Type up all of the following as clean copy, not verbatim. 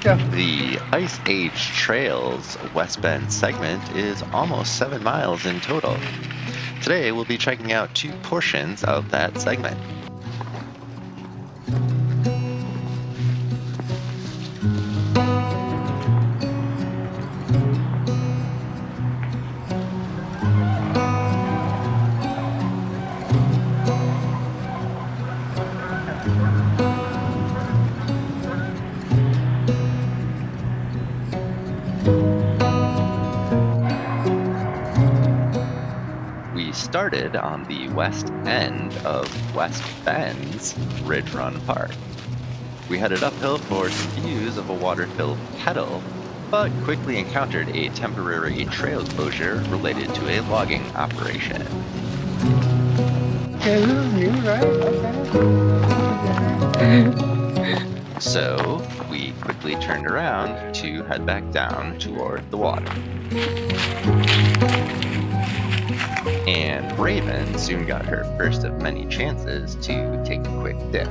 Yeah. The Ice Age Trail's West Bend segment is almost 7 miles in total. Today, we'll be checking out 2 portions of that segment. We started on the west end of West Bend's Ridge Run Park. We headed uphill for some views of a water-filled Kettle, but quickly encountered a temporary trail closure related to a logging operation. Okay, this is new, right? Okay. So we quickly turned around to head back down toward the water. And Raven soon got her first of many chances to take a quick dip.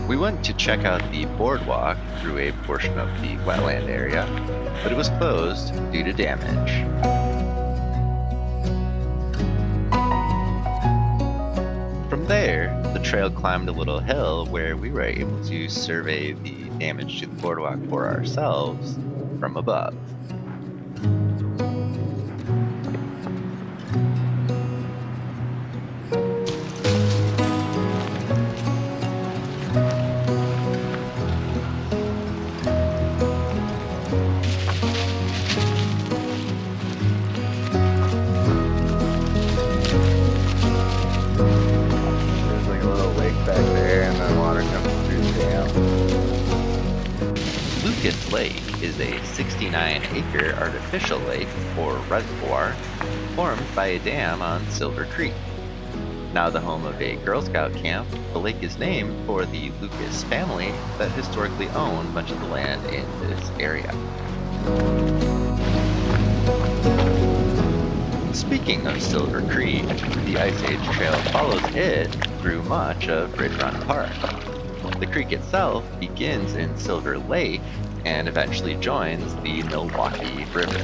We went to check out the boardwalk through a portion of the wetland area, but it was closed due to damage. From there, the trail climbed a little hill where we were able to survey the damage to the boardwalk for ourselves from above. There's like a little lake back there, and the water comes through the dam. Lucas Lake is a 69-acre artificial lake or reservoir formed by a dam on Silver Creek. Now the home of a Girl Scout camp, the lake is named for the Lucas family that historically owned much of the land in this area. Speaking of Silver Creek, the Ice Age Trail follows it through much of Ridge Run Park. The creek itself begins in Silver Lake and eventually joins the Milwaukee River.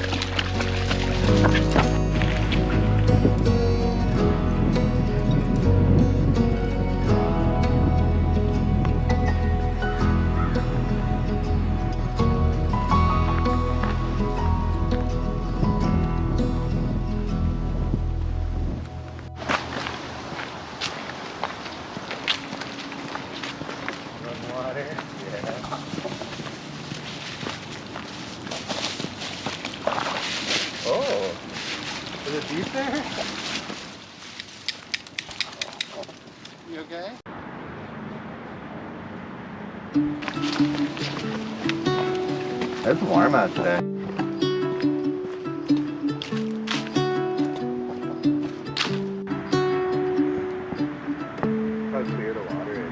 Run water. Yeah. Oh, is it deep there? You okay? It's warm out today. How clear the water is.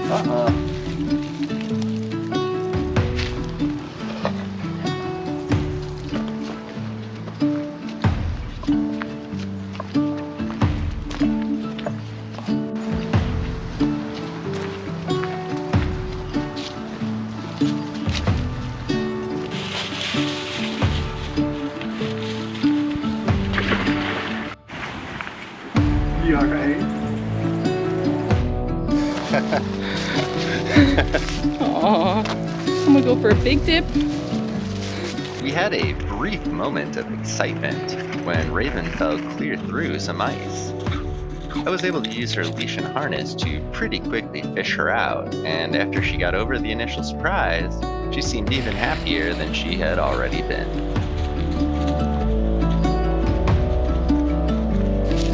Uh-oh. You alright? Aw. I'm gonna go for a big dip. We had a brief moment of excitement when Raven fell clear through some ice. I was able to use her leash and harness to pretty quickly fish her out, and after she got over the initial surprise, she seemed even happier than she had already been.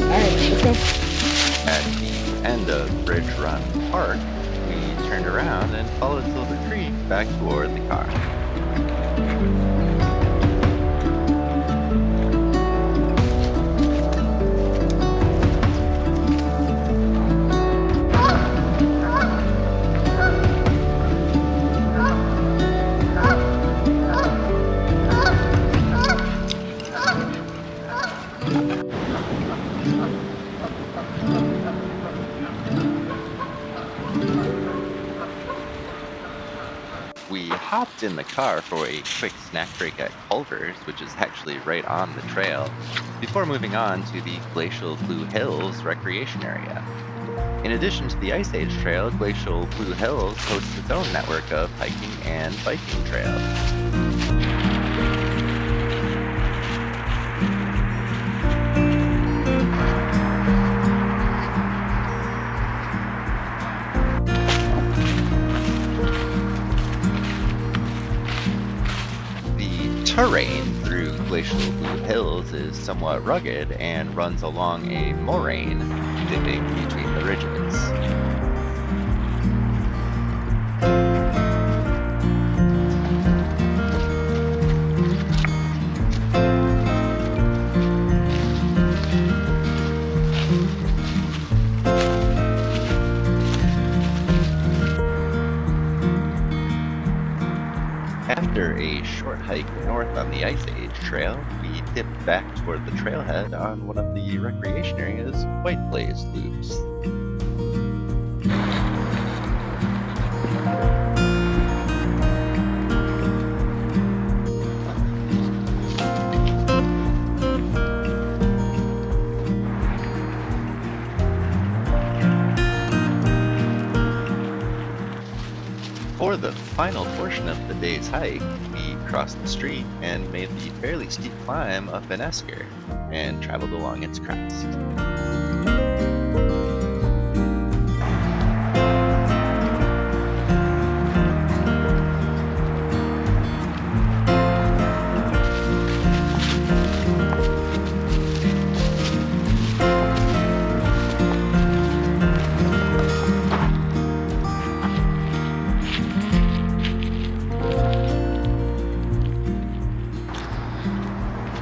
Alright, let's go. At the end of Bridge Run Park, we turned around and followed Silver Creek back toward the car. We hopped in the car for a quick snack break at Culver's, which is actually right on the trail, before moving on to the Glacial Blue Hills recreation area. In addition to the Ice Age Trail, Glacial Blue Hills hosts its own network of hiking and biking trails. Terrain through Glacial Blue Hills is somewhat rugged and runs along a moraine, dipping between the ridges. After a short hike north on the Ice Age Trail, we dipped back toward the trailhead on one of the recreation area's White Blaze loops. For the final portion of the day's hike, we crossed the street and made the fairly steep climb up an esker and traveled along its crest.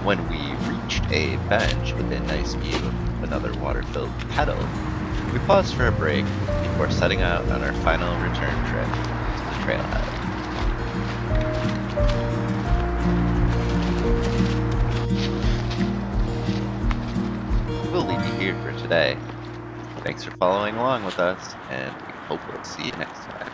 When we reached a bench with a nice view of another water-filled kettle, we paused for a break before setting out on our final return trip to the trailhead. We'll leave you here for today. Thanks for following along with us, and we hope we'll see you next time.